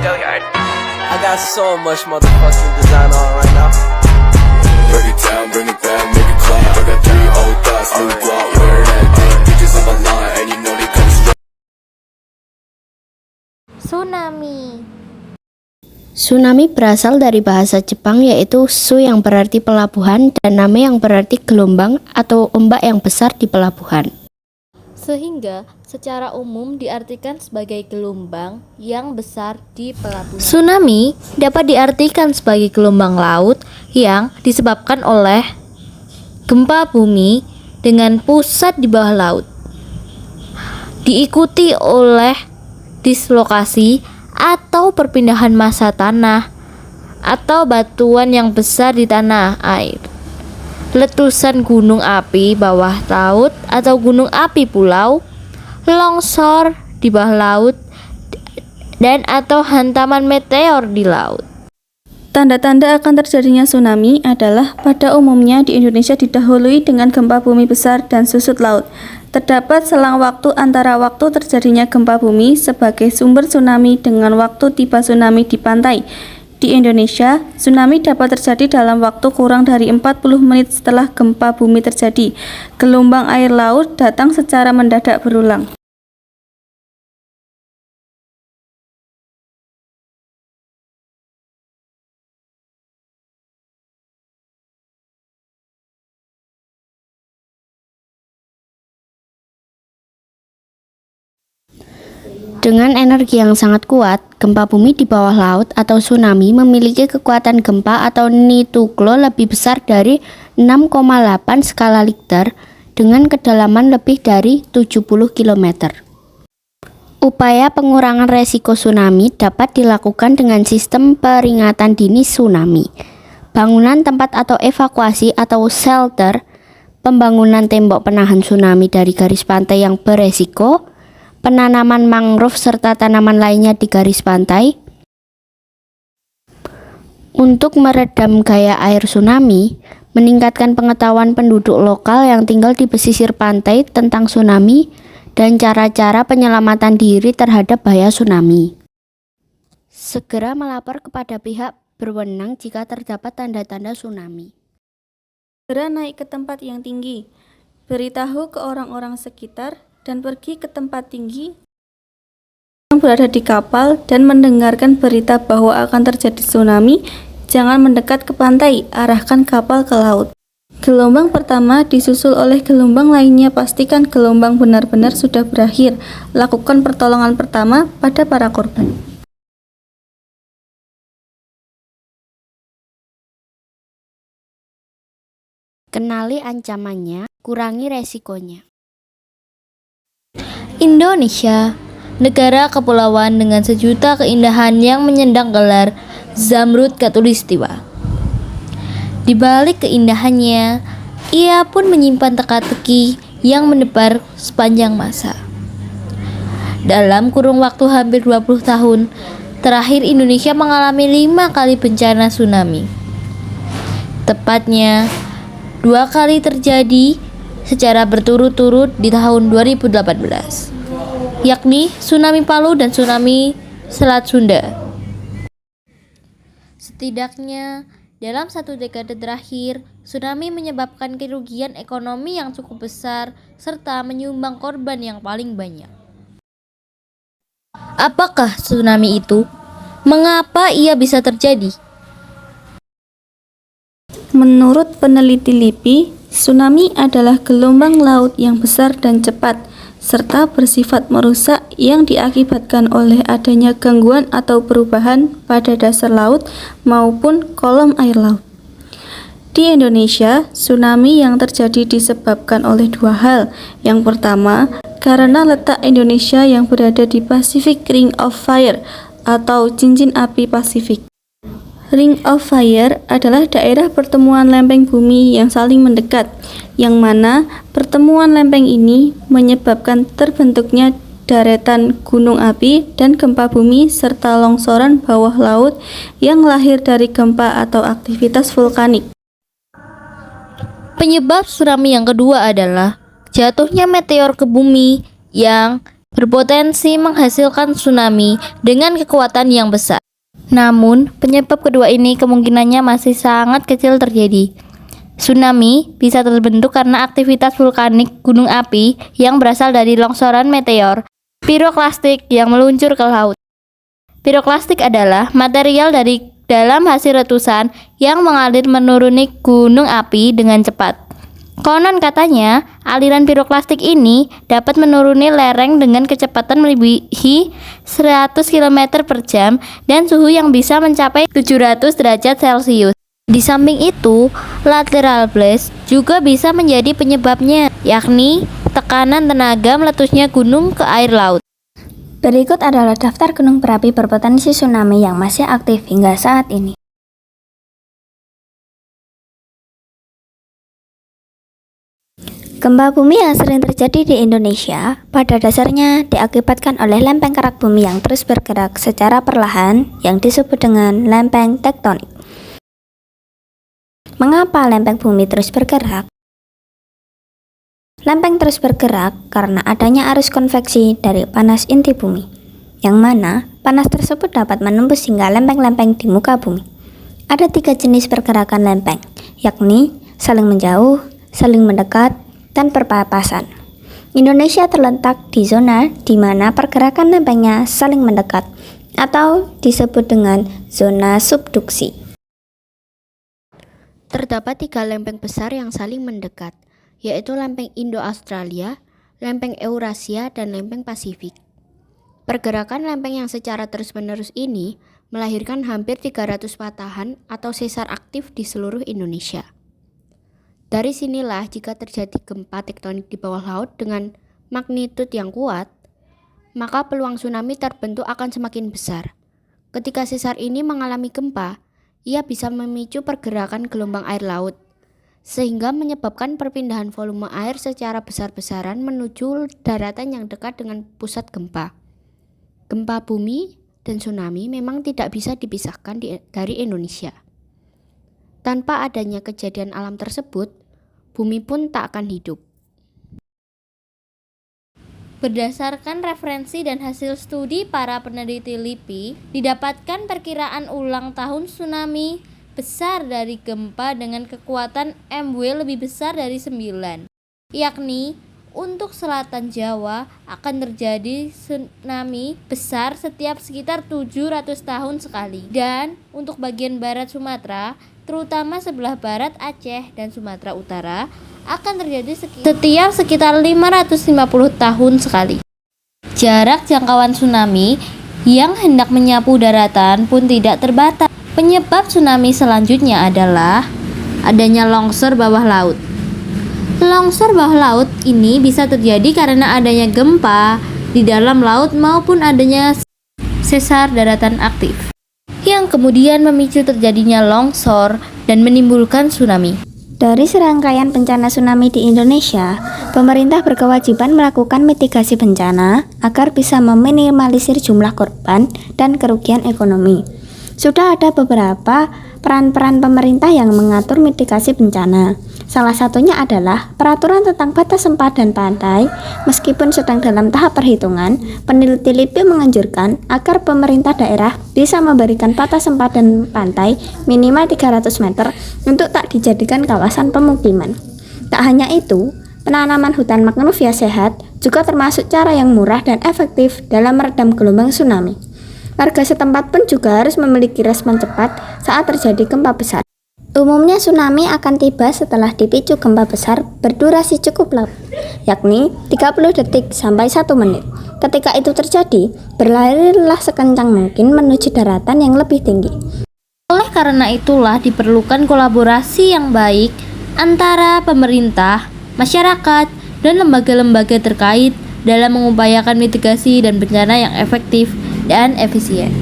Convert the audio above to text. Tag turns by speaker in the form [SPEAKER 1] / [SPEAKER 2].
[SPEAKER 1] I got so much motherfucking design on right now.
[SPEAKER 2] Break it down, bring it back, make it clap. I got 3 old thoughts, new guap, wear that thing. Bitches on my line, and you know they come straight.
[SPEAKER 3] Tsunami.
[SPEAKER 4] Tsunami berasal dari bahasa Jepang yaitu su yang berarti pelabuhan dan name yang berarti gelombang atau ombak yang besar di pelabuhan.
[SPEAKER 3] Sehingga secara umum diartikan sebagai gelombang yang besar di pelabuhan. Tsunami dapat diartikan sebagai gelombang laut yang disebabkan oleh gempa bumi dengan pusat di bawah laut, diikuti oleh dislokasi atau perpindahan massa tanah atau batuan yang besar di tanah air, letusan gunung api bawah laut atau gunung api pulau, longsor di bawah laut, dan atau hantaman meteor di laut.
[SPEAKER 5] Tanda-tanda akan terjadinya tsunami adalah pada umumnya di Indonesia didahului dengan gempa bumi besar dan susut laut. Terdapat selang waktu antara waktu terjadinya gempa bumi sebagai sumber tsunami dengan waktu tiba tsunami di pantai. Di Indonesia, tsunami dapat terjadi dalam waktu kurang dari 40 menit setelah gempa bumi terjadi. Gelombang air laut datang secara mendadak berulang.
[SPEAKER 4] Dengan energi yang sangat kuat, gempa bumi di bawah laut atau tsunami memiliki kekuatan gempa atau nituglo lebih besar dari 6,8 skala Richter dengan kedalaman lebih dari 70 km. Upaya pengurangan resiko tsunami dapat dilakukan dengan sistem peringatan dini tsunami, bangunan tempat atau evakuasi atau shelter, pembangunan tembok penahan tsunami dari garis pantai yang beresiko, penanaman mangrove serta tanaman lainnya di garis pantai. Untuk meredam gaya air tsunami, meningkatkan pengetahuan penduduk lokal yang tinggal di pesisir pantai tentang tsunami dan cara-cara penyelamatan diri terhadap bahaya tsunami. Segera melapor kepada pihak berwenang jika terdapat tanda-tanda tsunami.
[SPEAKER 5] Segera naik ke tempat yang tinggi, beritahu ke orang-orang sekitar, dan pergi ke tempat tinggi yang berada di kapal dan mendengarkan berita bahwa akan terjadi tsunami. Jangan mendekat ke pantai, arahkan kapal ke laut. Gelombang pertama disusul oleh gelombang lainnya. Pastikan gelombang benar-benar sudah berakhir. Lakukan pertolongan pertama pada para korban.
[SPEAKER 4] Kenali ancamannya, kurangi resikonya.
[SPEAKER 3] Indonesia, negara kepulauan dengan sejuta keindahan yang menyandang gelar Zamrud Khatulistiwa. Di balik keindahannya, ia pun menyimpan teka-teki yang menebar sepanjang masa. Dalam kurun waktu hampir 20 tahun terakhir, Indonesia mengalami 5 kali bencana tsunami. Tepatnya 2 kali terjadi secara berturut-turut di tahun 2018, yakni tsunami Palu dan tsunami Selat Sunda. Setidaknya dalam 1 dekade terakhir, tsunami menyebabkan kerugian ekonomi yang cukup besar serta menyumbang korban yang paling banyak. Apakah tsunami itu? Mengapa ia bisa terjadi?
[SPEAKER 5] Menurut peneliti LIPI, tsunami adalah gelombang laut yang besar dan cepat, serta bersifat merusak yang diakibatkan oleh adanya gangguan atau perubahan pada dasar laut maupun kolom air laut. Di Indonesia, tsunami yang terjadi disebabkan oleh 2 hal. Yang pertama, karena letak Indonesia yang berada di Pacific Ring of Fire atau cincin api Pasifik. Ring of Fire adalah daerah pertemuan lempeng bumi yang saling mendekat, yang mana pertemuan lempeng ini menyebabkan terbentuknya deretan gunung api dan gempa bumi serta longsoran bawah laut yang lahir dari gempa atau aktivitas vulkanik.
[SPEAKER 3] Penyebab tsunami yang kedua adalah jatuhnya meteor ke bumi yang berpotensi menghasilkan tsunami dengan kekuatan yang besar. Namun, penyebab kedua ini kemungkinannya masih sangat kecil terjadi. Tsunami bisa terbentuk karena aktivitas vulkanik gunung api yang berasal dari longsoran meteor piroklastik yang meluncur ke laut. Piroklastik adalah material dari dalam hasil letusan yang mengalir menuruni gunung api dengan cepat. Konon katanya, aliran piroklastik ini dapat menuruni lereng dengan kecepatan melebihi 100 km per jam dan suhu yang bisa mencapai 700 derajat Celcius. Di samping itu, lateral blast juga bisa menjadi penyebabnya, yakni tekanan tenaga meletusnya gunung ke air laut.
[SPEAKER 6] Berikut adalah daftar gunung berapi berpotensi tsunami yang masih aktif hingga saat ini. Gempa bumi yang sering terjadi di Indonesia pada dasarnya diakibatkan oleh lempeng kerak bumi yang terus bergerak secara perlahan yang disebut dengan lempeng tektonik. Mengapa lempeng bumi terus bergerak? Lempeng terus bergerak karena adanya arus konveksi dari panas inti bumi, yang mana panas tersebut dapat menembus hingga lempeng-lempeng di muka bumi. Ada 3 jenis pergerakan lempeng, yakni saling menjauh, saling mendekat, dan berpapasan. Indonesia terletak di zona di mana pergerakan lempengnya saling mendekat atau disebut dengan zona subduksi.
[SPEAKER 4] Terdapat 3 lempeng besar yang saling mendekat, yaitu lempeng Indo-Australia, lempeng Eurasia, dan lempeng Pasifik. Pergerakan lempeng yang secara terus-menerus ini melahirkan hampir 300 patahan atau sesar aktif di seluruh Indonesia. Dari sinilah jika terjadi gempa tektonik di bawah laut dengan magnitudo yang kuat, maka peluang tsunami terbentuk akan semakin besar. Ketika sesar ini mengalami gempa, ia bisa memicu pergerakan gelombang air laut, sehingga menyebabkan perpindahan volume air secara besar-besaran menuju daratan yang dekat dengan pusat gempa. Gempa bumi dan tsunami memang tidak bisa dipisahkan dari Indonesia. Tanpa adanya kejadian alam tersebut, bumi pun tak akan hidup.
[SPEAKER 3] Berdasarkan referensi dan hasil studi para peneliti LIPI, didapatkan perkiraan ulang tahun tsunami besar dari gempa dengan kekuatan MW lebih besar dari 9, yakni untuk selatan Jawa akan terjadi tsunami besar setiap sekitar 700 tahun sekali, dan untuk bagian barat Sumatera, terutama sebelah barat Aceh dan Sumatera Utara, akan terjadi setiap sekitar 550 tahun sekali. Jarak jangkauan tsunami yang hendak menyapu daratan pun tidak terbatas. Penyebab tsunami selanjutnya adalah adanya longsor bawah laut. Longsor bawah laut ini bisa terjadi karena adanya gempa di dalam laut maupun adanya sesar daratan aktif, yang kemudian memicu terjadinya longsor dan menimbulkan tsunami.
[SPEAKER 6] Dari serangkaian bencana tsunami di Indonesia, pemerintah berkewajiban melakukan mitigasi bencana agar bisa meminimalisir jumlah korban dan kerugian ekonomi. Sudah ada beberapa peran-peran pemerintah yang mengatur mitigasi bencana. Salah satunya adalah peraturan tentang batas sempadan pantai. Meskipun sedang dalam tahap perhitungan, peneliti LIPI menganjurkan agar pemerintah daerah bisa memberikan batas sempadan pantai minimal 300 meter untuk tak dijadikan kawasan pemukiman. Tak hanya itu, penanaman hutan mangrove yang sehat juga termasuk cara yang murah dan efektif dalam meredam gelombang tsunami. Warga setempat pun juga harus memiliki respon cepat saat terjadi gempa besar. Umumnya tsunami akan tiba setelah dipicu gempa besar berdurasi cukup lama, yakni 30 detik sampai 1 menit. Ketika itu terjadi, berlarilah sekencang mungkin menuju daratan yang lebih tinggi.
[SPEAKER 3] Oleh karena itulah diperlukan kolaborasi yang baik antara pemerintah, masyarakat, dan lembaga-lembaga terkait dalam mengupayakan mitigasi dan bencana yang efektif dan efisien.